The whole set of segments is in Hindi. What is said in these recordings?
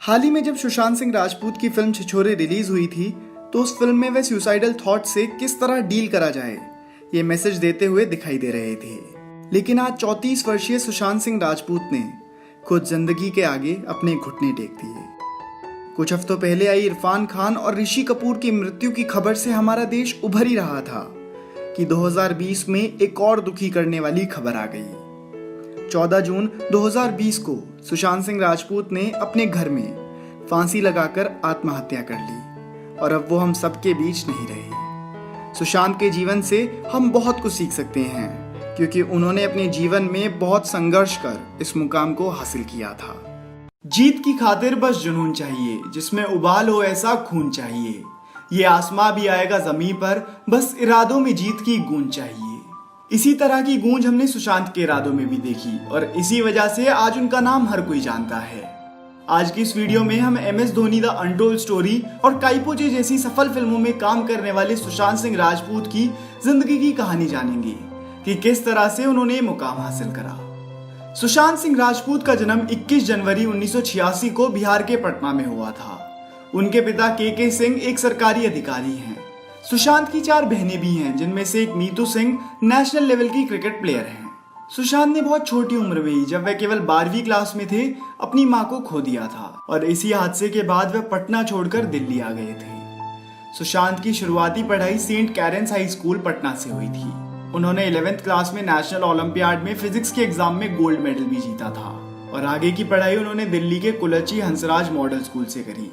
हाल ही में जब सुशांत सिंह राजपूत की फिल्म छिछोरे रिलीज हुई थी तो उस फिल्म में वे सुसाइडल थॉट से किस तरह डील करा जाए ये मैसेज देते हुए दिखाई दे रहे थे। लेकिन आज 34 वर्षीय सुशांत सिंह राजपूत ने खुद जिंदगी के आगे अपने घुटने टेक दिए। कुछ हफ्तों पहले आई इरफान खान और ऋषि कपूर की मृत्यु की खबर से हमारा देश उभर ही रहा था कि 2020 में एक और दुखी करने वाली खबर आ गई। 14 जून 2020 को सुशांत सिंह राजपूत ने अपने घर में फांसी लगाकर आत्महत्या कर ली और अब वो हम सबके बीच नहीं रहे। सुशांत के जीवन से हम बहुत कुछ सीख सकते हैं क्योंकि उन्होंने अपने जीवन में बहुत संघर्ष कर इस मुकाम को हासिल किया था। जीत की खातिर बस जुनून चाहिए, जिसमें उबाल हो ऐसा खून चाहिए। ये आसमां भी आएगा जमीन पर, बस इरादों में जीत की गूंज चाहिए। इसी तरह की गूंज हमने सुशांत के इरादों में भी देखी और इसी वजह से आज उनका नाम हर कोई जानता है। आज की इस वीडियो में हम MS Dhoni the untold story और काइपोचे जैसी सफल फिल्मों में काम करने वाले सुशांत सिंह राजपूत की जिंदगी की कहानी जानेंगे कि किस तरह से उन्होंने मुकाम हासिल करा। सुशांत सिंह राजपूत का जन्म 21 जनवरी 1986 को बिहार के पटना में हुआ था। उनके पिता KK सिंह एक सरकारी अधिकारी हैं। सुशांत की 4 बहनें भी हैं, जिनमें से एक नीतू सिंह नेशनल लेवल की क्रिकेट प्लेयर हैं। सुशांत ने बहुत छोटी उम्र में ही, जब वह केवल 12वीं क्लास में थे, अपनी मां को खो दिया था और इसी हादसे के बाद वह पटना छोड़कर दिल्ली आ गए थे। सुशांत की शुरुआती पढ़ाई saint Karen's high school Patna से हुई थी। उन्होंने 11th क्लास में नेशनल ओलंपियाड में फिजिक्स के एग्जाम में गोल्ड मेडल भी जीता था और आगे की पढ़ाई उन्होंने दिल्ली के कुलची हंसराज मॉडल स्कूल से करी।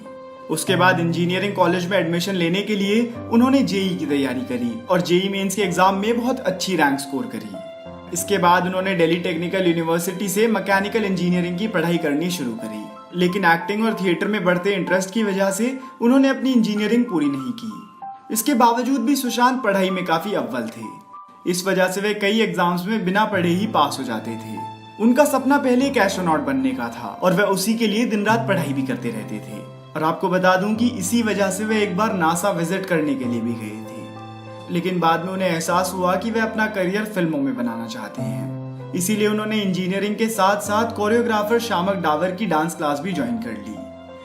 उसके बाद इंजीनियरिंग कॉलेज में एडमिशन लेने के लिए उन्होंने JEE की तैयारी करी और JEE मेंस के एग्जाम में बहुत अच्छी रैंक स्कोर करी। इसके बाद उन्होंने दिल्ली टेक्निकल यूनिवर्सिटी से मैकेनिकल इंजीनियरिंग की पढ़ाई करनी शुरू करी, लेकिन एक्टिंग और थिएटर में बढ़ते इंटरेस्ट की वजह से उन्होंने अपनी इंजीनियरिंग पूरी नहीं की। इसके बावजूद भी सुशांत पढ़ाई में काफी अव्वल थे। इस वजह से वे कई एग्जाम्स में बिना पढ़े ही पास हो जाते थे। उनका सपना पहले एक एस्ट्रोनॉट बनने का था और वह उसी के लिए दिन रात पढ़ाई भी करते रहते थे। और आपको बता दूं कि इसी वजह से वे एक बार नासा विजिट करने के लिए भी गए थे, लेकिन बाद में उन्हें एहसास हुआ कि वे अपना करियर फिल्मों में बनाना चाहते हैं। इसीलिए उन्होंने इंजीनियरिंग के साथ साथ कोरियोग्राफर शामक डावर की डांस क्लास भी ज्वाइन कर ली।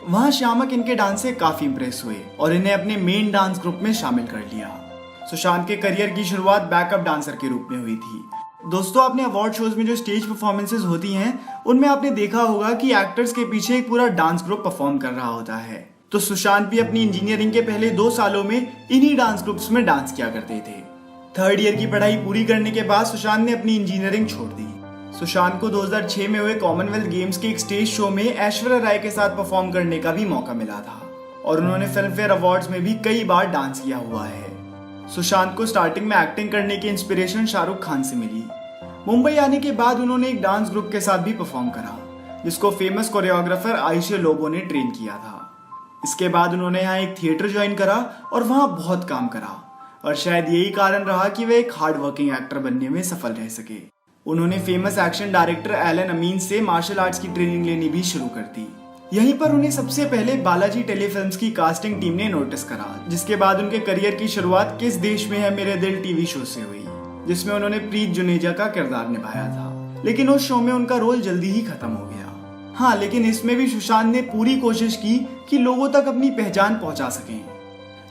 वहां शामक इनके डांस से काफी इंप्रेस हुए और इन्हें अपने मेन डांस ग्रुप में शामिल कर लिया। सुशांत के करियर की शुरुआत बैकअप डांसर के रूप में हुई थी। दोस्तों, आपने अवार्ड शोज में जो स्टेज परफॉर्मेंसेज होती हैं, उनमें आपने देखा होगा कि एक्टर्स के पीछे एक पूरा डांस ग्रुप परफॉर्म कर रहा होता है। तो सुशांत भी अपनी इंजीनियरिंग के पहले 2 सालों में इन्हीं डांस ग्रुप्स में डांस किया करते थे। 3rd ईयर की पढ़ाई पूरी करने के बाद सुशांत ने अपनी इंजीनियरिंग छोड़ दी। सुशांत को 2006 में हुए कॉमनवेल्थ गेम्स के एक स्टेज शो में ऐश्वर्या राय के साथ परफॉर्म करने का भी मौका मिला था और उन्होंने फिल्म फेयर अवार्ड्स में भी कई बार डांस किया हुआ है। सुशांत को स्टार्टिंग में एक्टिंग करने की इंस्पिरेशन शाहरुख खान से मिली। मुंबई आने के बाद उन्होंने एक डांस ग्रुप के साथ भी परफॉर्म करा, जिसको फेमस कोरियोग्राफर आयशे लोबो ने ट्रेन किया था। इसके बाद उन्होंने यहाँ एक थिएटर ज्वाइन करा और वहां बहुत काम करा और शायद यही कारण रहा कि वे एक हार्ड वर्किंग एक्टर बनने में सफल रह सके। उन्होंने फेमस एक्शन डायरेक्टर एलन अमीन से मार्शल आर्ट्स की ट्रेनिंग लेनी भी शुरू कर दी। यहीं पर उन्हें सबसे पहले बालाजी टेलीफिल्म्स की कास्टिंग टीम ने नोटिस करा, जिसके बाद उनके करियर की शुरुआत किस देश में है मेरे दिल टीवी शो से हुई, जिसमें उन्होंने प्रीत जुनेजा का किरदार निभाया था। लेकिन उस शो में उनका रोल जल्दी ही खत्म हो गया। हाँ, लेकिन इसमें भी सुशांत ने पूरी कोशिश की कि लोगों तक अपनी पहचान पहुंचा सकें।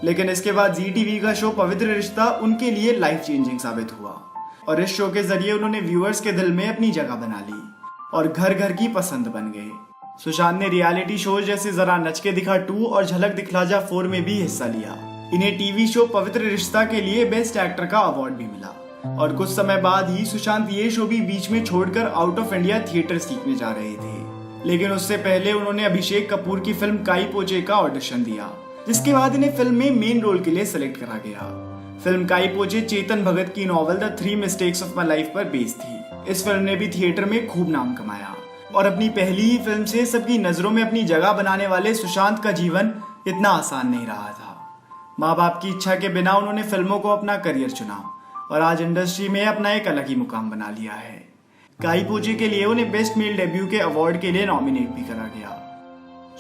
लेकिन इसके बाद जी टीवी का शो पवित्र रिश्ता उनके लिए लाइफ चेंजिंग साबित हुआ और इस शो के जरिए उन्होंने व्यूअर्स के दिल में अपनी जगह बना ली और घर घर की पसंद बन गए। सुशांत ने रियलिटी शो जैसे जरा नच के दिखा 2 और झलक दिखला जा 4 में भी हिस्सा लिया। इन्हें टीवी शो पवित्र रिश्ता के लिए बेस्ट एक्टर का अवार्ड भी मिला और कुछ समय बाद ही सुशांत ये शो भी बीच में छोड़कर आउट ऑफ इंडिया थिएटर सीखने जा रहे थे। लेकिन उससे पहले उन्होंने अभिषेक कपूर की फिल्म काइपोचे का ऑडिशन दिया, जिसके बाद इन्हें फिल्म में मेन रोल के लिए सिलेक्ट करा गया। फिल्म काइपोचे चेतन भगत की novel the 3 mistakes of my life पर बेस्ड थी। इस फिल्म ने भी थिएटर में खूब नाम कमाया और अपनी पहली ही फिल्म से सबकी नजरों में अपनी जगह बनाने वाले सुशांत का जीवन इतना आसान नहीं रहा था। माँ बाप की इच्छा के बिना उन्होंने फिल्मों को अपना करियर चुना और आज इंडस्ट्री में अपना एक अलग ही मुकाम बना लिया है। काइपोचे के लिए उन्हें बेस्ट मेल डेब्यू के अवार्ड के लिए नॉमिनेट भी करा गया।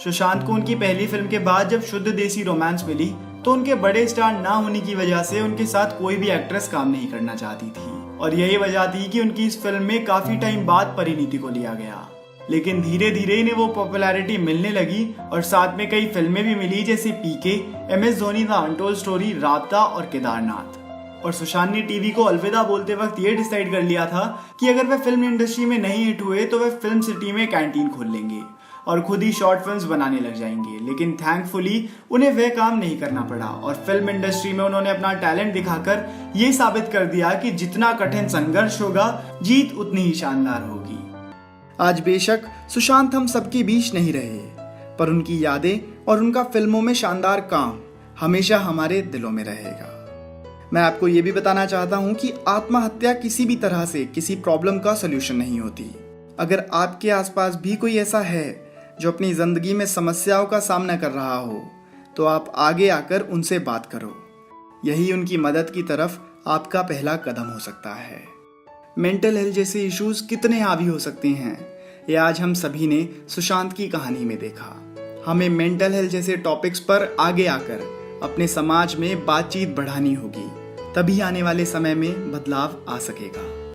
सुशांत को उनकी पहली फिल्म के बाद जब शुद्ध देसी रोमांस मिली तो उनके बड़े स्टार ना होने की वजह से उनके साथ कोई भी एक्ट्रेस काम नहीं करना चाहती थी और यही वजह थी कि उनकी इस फिल्म में काफी टाइम बाद परिणीति को लिया गया। लेकिन धीरे धीरे इन्हें वो पॉपुलैरिटी मिलने लगी और साथ में कई फिल्में भी मिली जैसे पीके, MS Dhoni the untold story, राबता और केदारनाथ। और सुशांत ने टीवी को अलविदा बोलते वक्त ये डिसाइड कर लिया था कि अगर वह फिल्म इंडस्ट्री में नहीं हिट हुए तो वह फिल्म सिटी में कैंटीन खोल लेंगे और खुद ही शॉर्ट फिल्म्स बनाने लग जाएंगे। लेकिन थैंकफुली उन्हें वह काम नहीं करना पड़ा और फिल्म इंडस्ट्री में उन्होंने अपना टैलेंट दिखाकर ये साबित कर दिया कि जितना कठिन संघर्ष होगा, जीत उतनी ही शानदार होगी। आज बेशक सुशांत हम सबके बीच नहीं रहे, पर उनकी यादें और उनका फिल्मों में शानदार काम हमेशा हमारे दिलों में रहेगा। मैं आपको ये भी बताना चाहता हूँ कि आत्महत्या किसी भी तरह से किसी प्रॉब्लम का सलूशन नहीं होती। अगर आपके आसपास भी कोई ऐसा है जो अपनी जिंदगी में समस्याओं का सामना कर रहा हो, तो आप आगे आकर उनसे बात करो। यही उनकी मदद की तरफ आपका पहला कदम हो सकता है। मेंटल हेल्थ जैसे इश्यूज कितने हावी हो सकते हैं, ये आज हम सभी ने सुशांत की कहानी में देखा। हमें मेंटल हेल्थ जैसे टॉपिक्स पर आगे आकर अपने समाज में बातचीत बढ़ानी होगी, तभी आने वाले समय में बदलाव आ सकेगा।